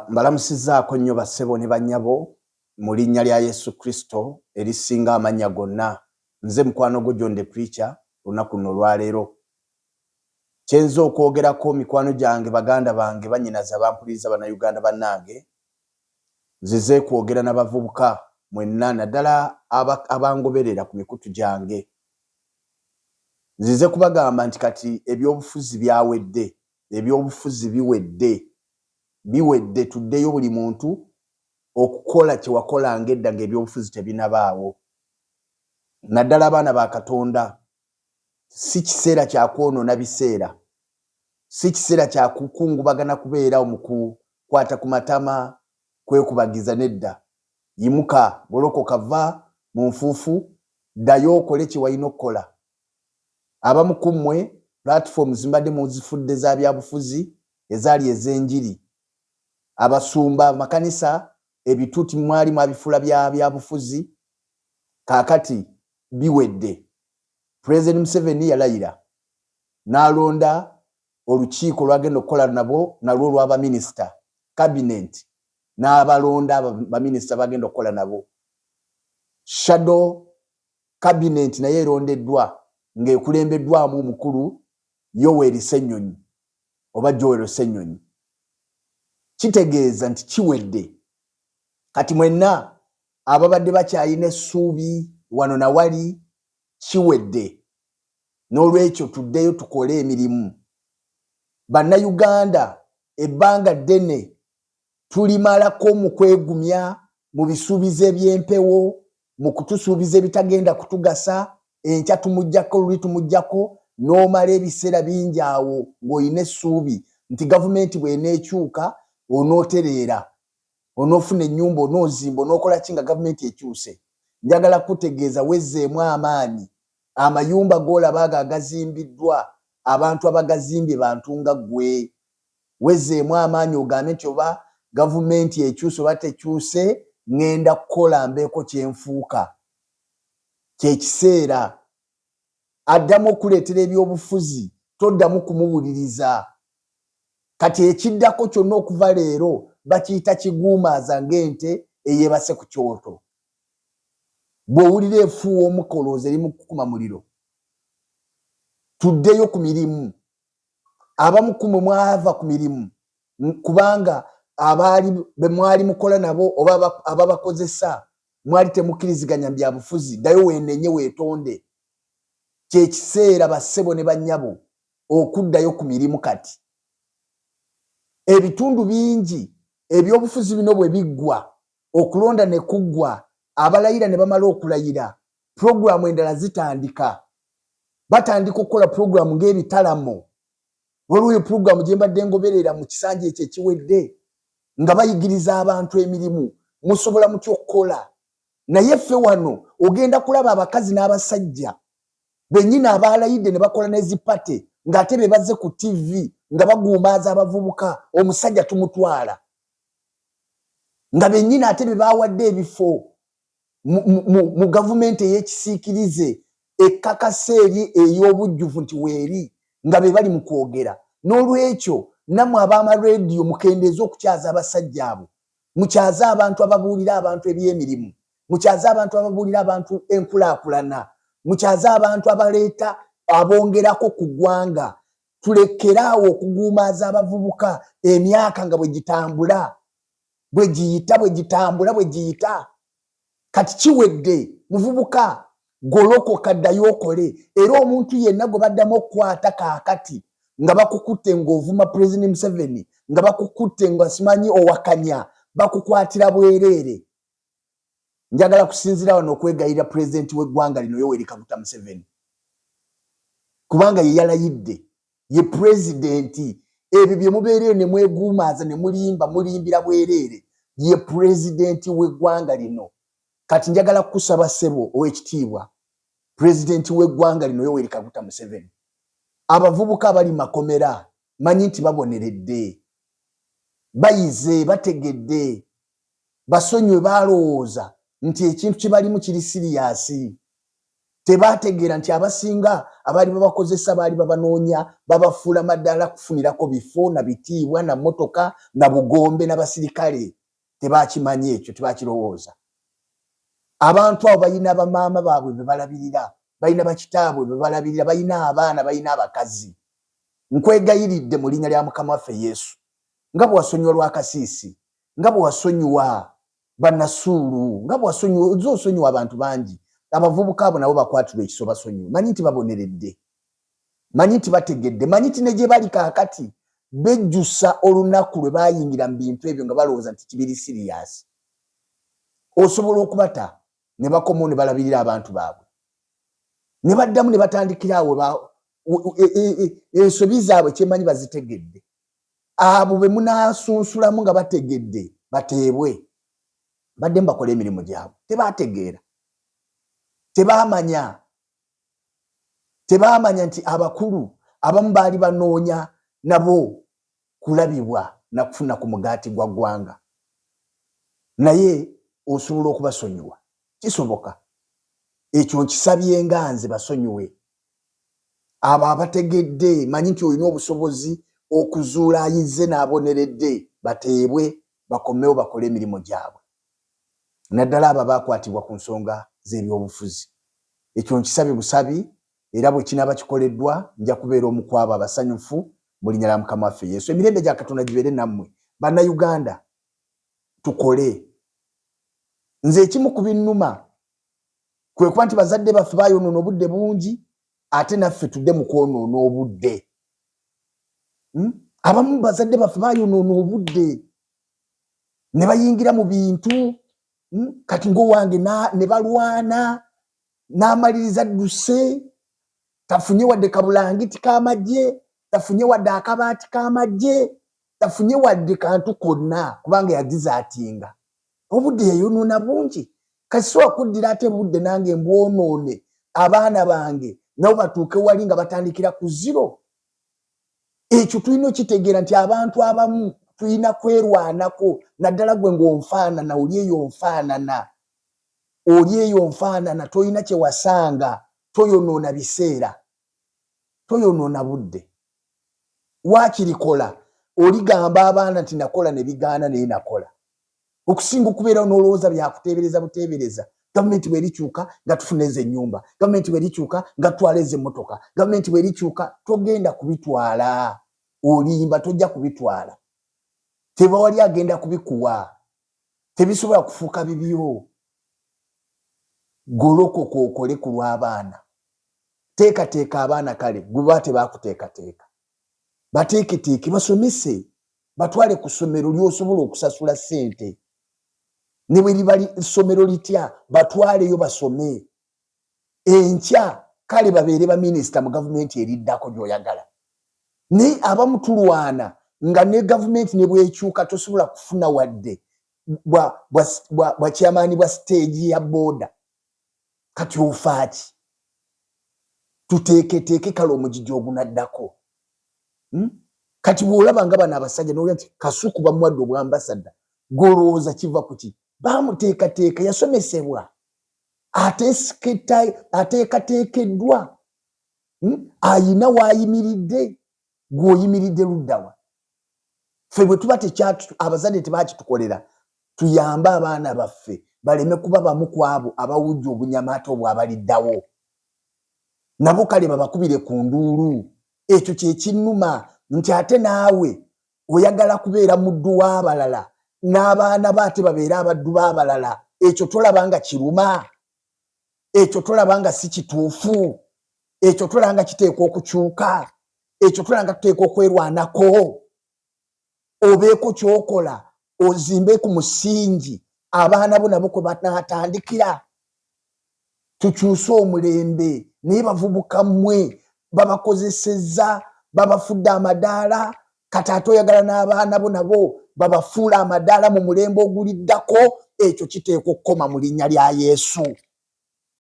Mbalamusizaako nnyo bassebo ne bannyabo mu linnya lya Yesu Kristo erisinga amannya gonna. Nze mukwano gwo John the Preacher olunaku luno olwaleero. Kyenza okwogerako mikwano gyange baganda bange bannyinaze abampuliriza bannayuganda bannange. Nzize kwogera n'abavubuka mwenna naddala abangoberera ku mikutu gyange. Nzize kubagamba nti kati ebyobufuzi byawedde, ebyobufuzi biwedde tuddeyo buli muntu okukola kye wakolanga edda ng'ebyobufuzi tebinabaawo. Naddala abaana ba Katonda, si kiseera kya kwonoona biseera, si kiseera kya kukungubagana kubeera mu kukwata ku matama, kwekubagiza nedda. Yimuka, golokoka, vva mu nfuufu, ddayo okole kye walina okukola. Abamu ku mmwe platforms mbadde muzifudde za byabufuzi ezaali ez'enjiri. Abasumba, amakanisa, ebituuti mwali mwabifuula byabufuzi, kaakati biwedde. President Museveni yalayira n'alonda olukiiko lwagenda okukola nabo nalwo olw'abaminisita, cabinet, n'abalonda baminisita bagenda okukola nabo. Shadow cabinet naye erondeddwa ng'ekulembeddwamu omukulu Yoweri Ssennyonyi oba Joel Ssennyonyi. Kitegeeza nti kiwedde. Kati mwenna ababadde bakyalina essuubi wano na wali, kiwedde. N'olwekyo tuddeyo tukole emirimu. Bannayuganda ebbanga ddene tulimalako mu kwegumya mu bisuubizo eby'empewo, mu kutusuubiza ebitagenda kutugasa, enkya tumuggyako luli tumuggyako, n'omala ebiseera bingi awo ng'olina essuubi nti gavumenti bw'eneekyuka onootereera, onoofuna ennyumba, onoozimba, onookola ki nga gavumenti ekyuse. Njagala kutegeeza wezzeemu amaanyi. Amayumba g'olaba ago agazimbiddwa, abantu abagazimbye bantu nga ggwe. Wezzeemu amaanyi ogambe nti oba gavumenti ekyuse oba tekyuse, ŋŋenda kukola mbeeko kye nfuuka. Kye kiseera. Addamu okuleetera ebyobufuzi, toddamu kumuwuliriza. Kati ekiddako kyonna okuva leero bakiyita kiguumaaza ng'ente eyeebase ku kyoto. Bw'owulira efuuwa omukolooza eri mu kukuma muliro. Tuddeyo ku mirimu. Abamu ku mmwe mwava ku mirimu kubanga abaali be mwali mukola nabo oba ababakozesa mwali temukkiriziganya mu byabufuzi. Ddayo weenenye weetonde. Kye kiseera bassebo ne bannyabo okuddayo ku mirimu kati. Ebitundu bingi ebyobufuzi bino bwe biggwa, okulonda ne kuggwa, abalayira ne bamala okulayira, puroguramu endala zitandika. Batandika okukola puroguramu ng'ebitalamo. Waliwo puroguramu gye mbadde ngoberera mu kisanja ekyo ekiwedde nga bayigiriza abantu emirimu. Musobola mutya okukola? Naye ffe wano ogenda kulaba abakazi n'abasajja bennyini abaalayidde ne bakola n'ezipate ng'ate be bazze ku TV nga bagumbaaza abavubuka, omusajja tumutwala. Nga bennyini ate be baawadde ebifo mu gavumenti ey'ekisiikirize ekkakasa eri ey'obujjuvu nti weeri nga be bali mu kwogera. N'olwekyo nammwe ab'amaleediyo mukendeeze okukyaza abasajja abo. Mukyaze abantu ababuulira abantu eby'emirimu. Mukyaze abantu ababuulira abantu enkulaakulana. Mukyaze abantu abaleeta abongerako ku ggwanga. Tulekeraawo okuguumaaza abavubuka emyaka nga bwe gitambula, bwe giyita. Kati kiwedde. Muvubuka, golokoka, ddayo okole. Era omuntu yenna gwe baddamu okukwata kaakati nga bakukutte ng'ovuma President Museveni, nga bakukutte nga simanyi owakanya, bakukwatira bwereere. Njagala kusinzira wano okwegayirira pulezidenti w'eggwanga lino Yoweri Kaguta Museveni. Kubanga ye yalayidde, ye pulezidenti. Ebyo bye mubeereyo ne mweguumaaza ne mulimbira bwereere. Ye pulezidenti w'eggwanga lino. Kati njagala kusaba ssebo ow'ekitiibwa pulezidenti w'eggwanga lino Yoweri Kaguta Museveni. Abavubuka abali makomera manyi nti baboneredde. Bayize, bategedde. Basonywe baalowooza nti ekintu kye balimu kiri siriyasi. tebategeera nti abasinga abali babakozesa bali babanoonya babafuula maddala kufunirako bifo na bitiibwa na motoka na bugombe n'abasirikale. Tebakimanye ekyo, tebakirowooza. Abantu abo balina bamaama baabwe be balabirira, balina bakitaabwe be balabirira, balina abaana, balina abakazi. Nkwegayiridde mu linnya lya Mukama waffe Yesu, nga bwe wasonyiwa Lwakasiisi, nga bwe wasonyiwa Bannasuulu, nga bwe wasonyiwa abantu bangi, abavubuka abo nabo bakwatirwa ekiso basonyiwe. Manyi nti baboneredde, manyi nti bategedde, manyi nti ne gye bali kaakati bejjusa olunaku lwe bayingira mu bintu ebyo nga balowooza nti kibiri siriyasi. Osobola okubata ne bakomawo ne balabirira abantu baabwe, ne baddamu ne batandikira awo ensobi zaabwe kyemanyi bazitegedde. Abo be munaasunsulamu nga bategedde bateebwe, badde mbakola emirimu gyabwe. Tebategeera, tebamanya nti abakulu abamu baali banoonya nabo kulabibwa na kufuna ku mugaati gwa ggwanga, naye osobola okubasonyiwa. Kisoboka. Ekyo nkisabye nga nze basonyiwe. Abo abategedde manyi nti olina obusobozi okuzuula ayizze n'aboneredde bateebwe, bakomewo bakole emirimu gyabwe. Naddala abo abakwatibwa ku nsonga z'ebyobufuzi. Ekyo nkisabye busabi, era bwe kinaaba kikoleddwa nja kubeera omu ku abo abasanyufu mu linnya lya Mukama waffe Yesu. Emirembe gya Katonda gibeere nammwe. Bannayuganda, tukole. Nze ekimu ku binnuma kwe kuba nti bazadde baffe baayonoona obudde bungi, ate naffe tudde mu kwonoona obudde. Abamu bazadde baffe baayonoona obudde ne bayingira mu bintu, kati ng'owange ne balwana n'amaliriza adduse, tafunye wadde kabulangiti k'amagye, tafunye wadde akabaati k'amagye, tafunye wadde kantu konna kubanga yagizaatinga. Obudde yayonoona bungi. Kati sobola kuddira ate budde nange mbwonoone abaana bange nabo batuuke wali nga batandikira ku zero. Ekyo tulina okitegeera nti abantu abamu tulina kwerwanako, naddala gwe ng'onfaanana, oli eyo nfaanana, tolina kye wasanga, toyonoona biseera, toyonoona budde. Waakirikola oligamba abaana nti nakola ne bigaana naye nakola. Okusinga okubeerawo n'olowooza byakuteebereza buteebereza. Gavumenti bw'erikyuka nga tufuna ezo ennyumba, gavumenti bw'erikyuka nga tutwala ezo emmotoka, gavumenti bw'erikyuka togenda kubitwala. Olimba tojja kubitwala. Teba wali agenda kubikuwa. Tebisobola kufuuka bibyo. Golokoka okole ku lw'abaana. Teekateeka abaana kale, gwe baba tebaakuteekateeka. Bateeketeeke, basomese, batwale ku ssomero ly'osobola okusasula ssente. Ne bwe liba essomero litya, batwaleyo basome. Enkya kale babeere baminisita mu gavumenti eriddako gy'oyagala. Naye abamu tulwana nga ne gavumenti ne bwekyuka tosobola kufuna wadde bwa chairman bwa stage ya boda. Kati ofaaki. Tuteeketeeke kale omugigi ogunaddako. Kati bw'olaba nga bano abasajja n'olya nti Kasuku bamuwadde obwambasada, golowooza kiva ku ki? Baamuteekateeka, yasomesebwa, ateekateekeddwa, ayina w'ayimiridde, gw'oyimiridde luddawa. Ffe bwe tuba abazadde tebaakitukolera, tuyambe abaana baffe baleme kuba bamu ku abo abawujja obunyamaata obwo abaliddawo. Nabo kale babakubire ku nduulu. Ekyo kye kinnuma nti ate naawe oyagala kubeera muddu w'abalala n'abaana bo ate babeere abaddu b'abalala. Ekyo tolaba nga kiruma, ekyo tolaba nga si kituufu, ekyo tolaba nga kiteekwa okukyuka, ekyo tolaba nga tuteekwa okwerwanako. Obeeko ky'okola, ozimbe ku musingi abaana bo nabo kwe banaatandikira. Tukyuse omulembe, naye bavubuka mmwe babakozesezza, babafudde amadaala, kati ate oyagala n'abaana bo nabo babafuula amadaala mu mulembe oguliddako. Ekyo kiteekwa okukoma mu linnya lya Yesu.